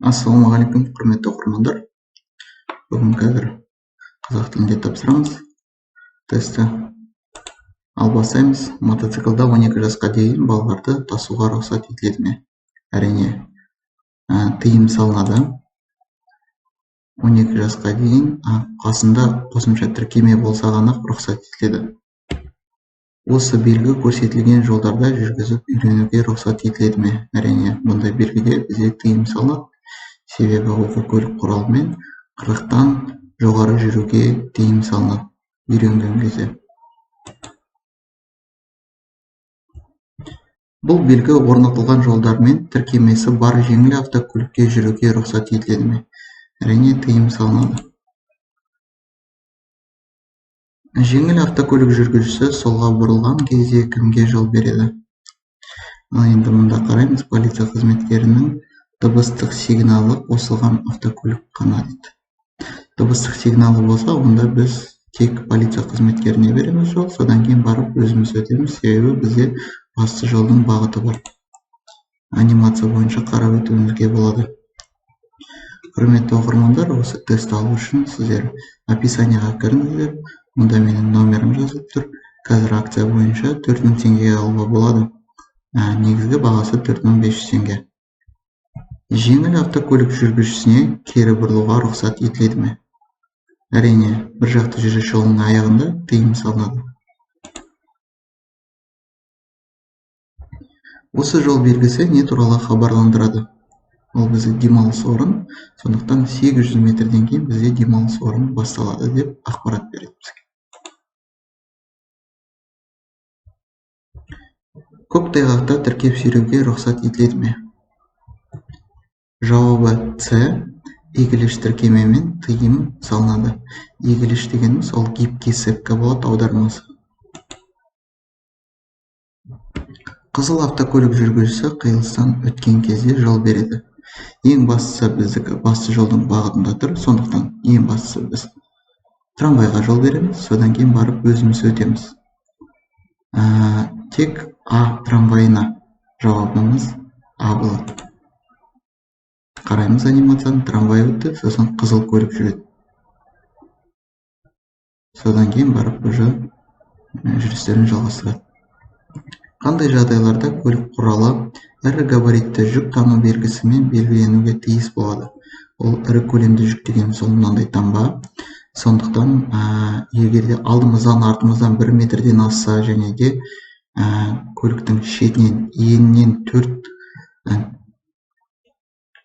Ассалаумағалейкум, құрметті оқырмандар. Бүгін қазір қазақ тілінде тапсырамыз тесті. Ал бастаймыз. Мотоциклда 12 жасқа дейін балаларды тасуға рұқсат етіледі ме? Әрине, тыйым салынады. 12 жасқа дейін қасында қосымша тіркеме болса ғана рұқсат етіледі. Осы белгі көрсетілген жолдарда жүргізіп үйренуге рұқсат етіледі ме? Әрине, бұндай белгіде бізде тыйым салынады. Себебі оқу көлік құралымен 40-тан жоғары жүруге тыйым салынады үйренген кезде. Бұл белгі орнатылған жолдармен тіркемесі бар жеңіл автокөлікке жүруге рұқсат етіледі ме? Әрине, тыйым салынады. Жеңіл автокөлік жүргізушісі солға бұрылған кезде кімге жол береді? Ал енді мұнда қараймыз, полиция қызметкерінің дыбыстық сигналы қосылған автокөлік қана дейді. Дыбыстық сигналы болса, онда біз тек полиция қызметкеріне береміз жол, содан кейін барып өзіміз өтеміз, себебі бізде басты жолдың бағыты бар. Анимация бойынша қарап өтуімізге болады. Құрметті оқырмандар, осы тест алу үшін сіздер описанияға кіріңіздер. Мұнда менің номерім жазылып тұр. Қазір акция бойынша 4000 теңгеге алуға болады. Негізгі бағасы 4500 теңге. Жеңіл автокөлік жүргізушісіне кері бұрылуға рұқсат етіледі ме? Әрине, бір жақты жүріс жолының аяғында тыйым салынады. Осы жол белгісі не туралы хабарландырады? Ол бізде демалыс орын, сондықтан 800 метрден кейін бізде демалыс орын басталады деп ақпарат береді бізге. Көктайғақта тіркеп сүйреуге рұқсат етіледі ме? Жауабы С. Егіліш тіркемемен тыйым салынады. Егіліш дегеніміз ол гибкий сепка болады аудармасы. Қызыл автокөлік жүргізушісі қиылыстан өткен кезде жол береді. Ең бастысы біздікі басты жолдың бағытында тұр, сондықтан ең бастысы біз трамвайға жол береміз, содан кейін барып өзіміз өтеміз. Тек А трамвайына жауабымыз А болады. Қараймыз анимацияны, трамвай өтті, сосын қызыл көлік жүреді. Содан кейін барып уже жүрістерін жалғастырады. Қандай жағдайларда көлік құралы ірі габаритті жүк тану белгісімен белгіленуге тиіс болады? Ол ірі көлемді жүк деген сол мынандай таңба. Сондықтан егерде алдымыздан артымыздан 1 метрден асса және де көліктің шетінен енінен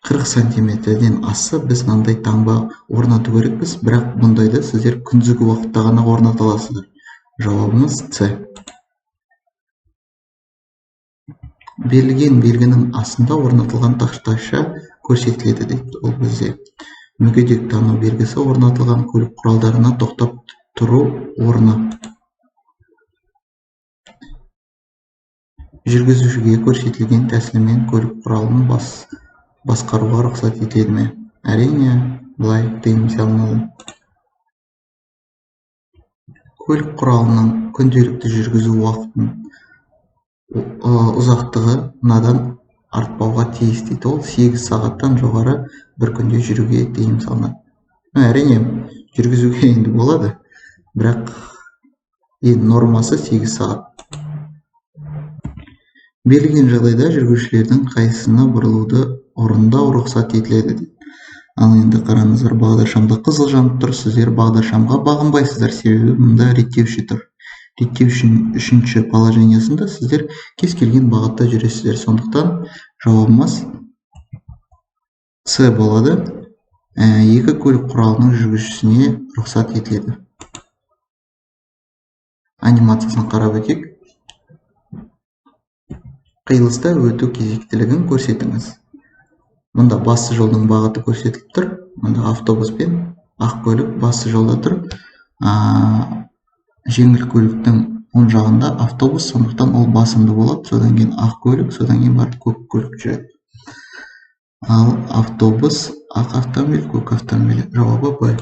40 сантиметрден асса, біз мынандай таңба орнату керекпіз, бірақ бұндайды сіздер күндізгі уақытта ғана орната аласыздар. Жауабымыз С. Берілген белгінің астында орнатылған тақтайша көрсетіледі дейді. Ол бізде мүгедек тану белгісі орнатылған көлік құралдарына тоқтап тұру орны. Жүргізушіге көрсетілген тәсілмен көлік құралын басқаруға рұқсат етіледі ме? Әрине, былай тыйым салынады. Көлік құралының күнделікті жүргізу уақытын ұзақтығы мынадан артпауға тиіс дейді. Ол 8 сағаттан жоғары бір күнде жүруге тыйым салынады. Әрине, жүргізуге енді болады, бірақ нормасы 8 сағат. Берілген жағдайда жүргізушілердің қайсысына бұрылуды орындау рұқсат етіледі дейді. Ал енді қараңыздар, бағдаршамда қызыл жанып тұр, сіздер бағдаршамға бағынбайсыздар, себебі мұнда реттеуші тұр. Реттеушінің 3-ші положениясында сіздер кез келген бағытта жүресіздер. Сондықтан жауабымыз С болады. Екі көлік құралының жүргізушісіне рұқсат етіледі. Анимациясын қарап өтейік. Қиылыста өту кезектілігін көрсетіңіз. Мұнда басты жолдың бағыты көрсетіліп тұр. Мұнда автобус пен ақ көлік басты жолда тұр. Жеңіл көліктің оң жағында автобус, сондықтан ол басымды болады. Содан кейін ақ көлік, содан кейін барып көк көлік жүреді. Ал автобус, ақ автомобиль, көк автомобиль. Жауабы Б.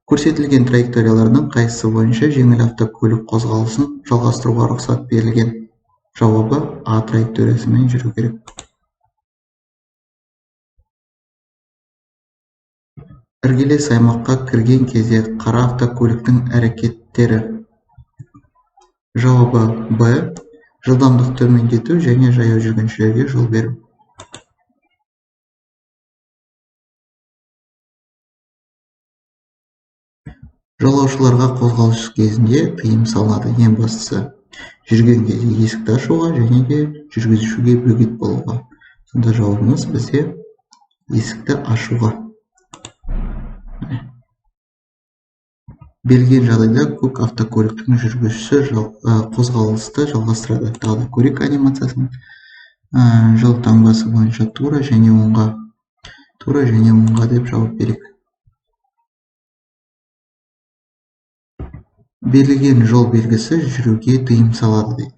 Көрсетілген траекториялардың қайсысы бойынша жеңіл автокөлік қозғалысын жалғастыруға рұқсат берілген? Жауабы А траекториясымен жүру керек. іргелес аймаққа кірген кезде қара автокөліктің әрекеттері. Жауабы Б. Жылдамдық төмендету және жаяу жүргіншілерге жол беру. Жолаушыларға қозғалыс кезінде тыйым салынады. Ең бастысы жүрген кезде есікті ашуға және де жүргізушіге бөгет болуға. Сонда жауабымыз бізде есікті ашуға. Берілген жағдайда көк автокөліктің жүргізушісі қозғалысты жалғастырады. Тағы да көрейік анимациясын. Жол таңбасы бойынша тура және оңға деп жауап берейік. Берілген жол белгісі жүруге тыйым салады дейді.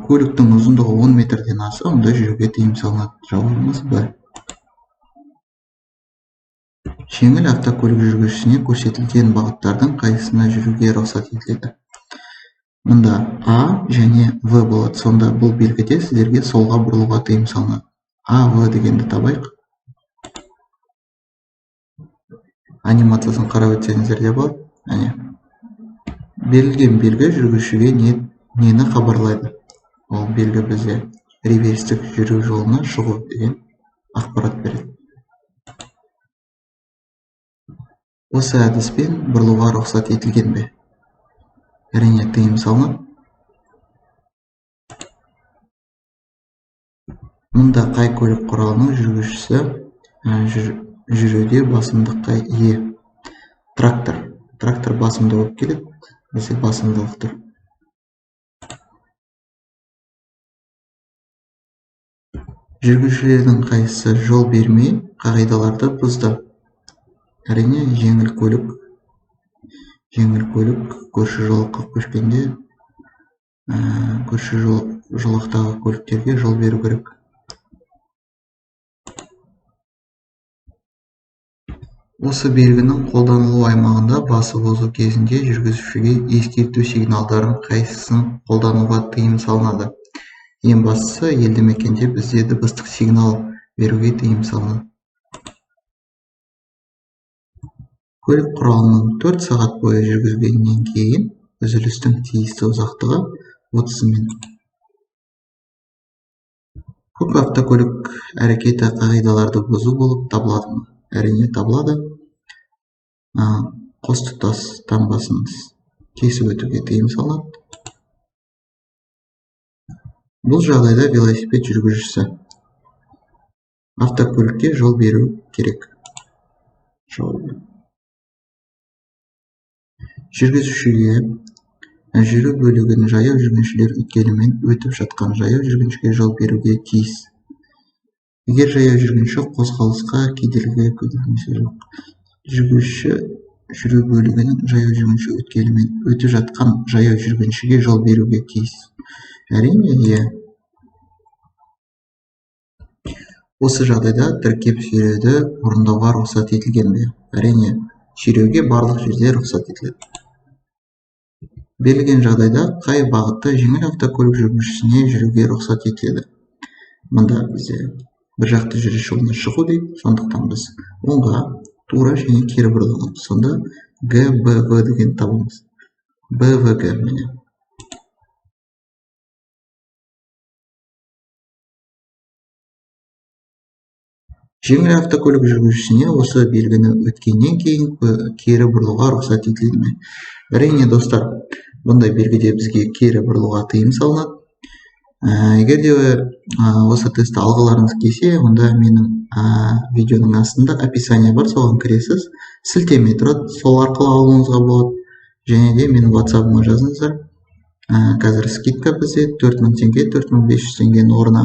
Көліктің ұзындығы 10 метрден аса, онда жүруге тыйым салынады. Жауабымыз Б. Жеңіл автокөлік жүргізушісіне көрсетілген бағыттардың қайсысына жүруге рұқсат етіледі? Мұнда А және В болады. Сонда бұл белгіде сіздерге солға бұрылуға тыйым салынады. А, В дегенді табайық. Анимациясын қарап өтсеңіздер де болады. Берілген белгі жүргізушіге нені хабарлайды? Ол белгі бізде реверстік жүру жолына шығу деген ақпарат береді. Осы әдіспен бұрылуға рұқсат етілген бе? Әрине тыйым салынады. Мұнда қай көлік құралының жүргізушісі жүруде басымдыққа ие? Трактор басымды болып келеді. Бізде басымдылық тұр. Жүргізушілердің қайсысы жол бермей қағидаларды бұзды? Әрине жеңіл көлік көрші жолаққа көшкенде көрші жолақтағы көліктерге жол беру керек. Осы белгінің қолданылу аймағында басып озу кезінде жүргізушіге ескерту сигналдарын қайсысын қолдануға тыйым салынады? Ең бастысы елді мекенде бізде дыбыстық сигнал беруге тыйым салынады. Көлік құралының 4 сағат бойы жүргізгеннен кейін үзілістің тиісті ұзақтығы 30 минут. Көк автокөлік әрекеті қағидаларды бұзу болып табылады ма? Әрине табылады. Қос тұтас таңбасын кесіп өтуге тыйым салынады. Бұл жағдайда велосипед жүргізушісі автокөлікке жол беру керек. Жауабы. Жүргізушіге жүру бөлігін жаяу жүргіншілер өткелімен өтіп жатқан жаяу жүргіншіге жол беруге тиіс. Егер жаяу жүргінші қозғалысқа кедергі келтірмесе жоқ. Жүргізуші жүру бөлігінің жаяу жүргінші өткелімен өтіп жатқан жаяу жүргіншіге жол беруге тиіс. Әрине, осы жағдайда тіркеп сүйреуді орындауға рұқсат етілген бе? Әрине, сүйреуге барлық жерде рұқсат етіледі. Берілген жағдайда қай бағытта жеңіл автокөлік жүргізушісіне жүруге рұқсат етіледі? Мұнда бізде бір жақты жүріс жолына шығу дейді. Сондықтан біз оңға, тура және кері бұрыламыз. Сонда Г, Б, В деген табамыз. Б, В, Г. Міне. Жеңіл автокөлік жүргізушісіне осы белгіні өткеннен кейін кері бұрылуға рұқсат етіледі ме? Әрине, достар, бұндай белгіде бізге кері бұрылуға тыйым салынады. Егер де осы тестті алғыларыңыз келсе, онда менің видеоның астында описание бар, соған кіресіз. Сілтеме тұрады, сол арқылы алуыңызға болады. Және де менің WhatsApp-ыма жазыңыздар. Қазір скидка бізде 4000 теңге, 4500 теңгенің орнына.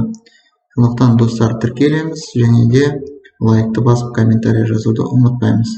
Сондықтан достар, тіркелеміз және де лайкты басып комментарий жазуды ұмытпаймыз.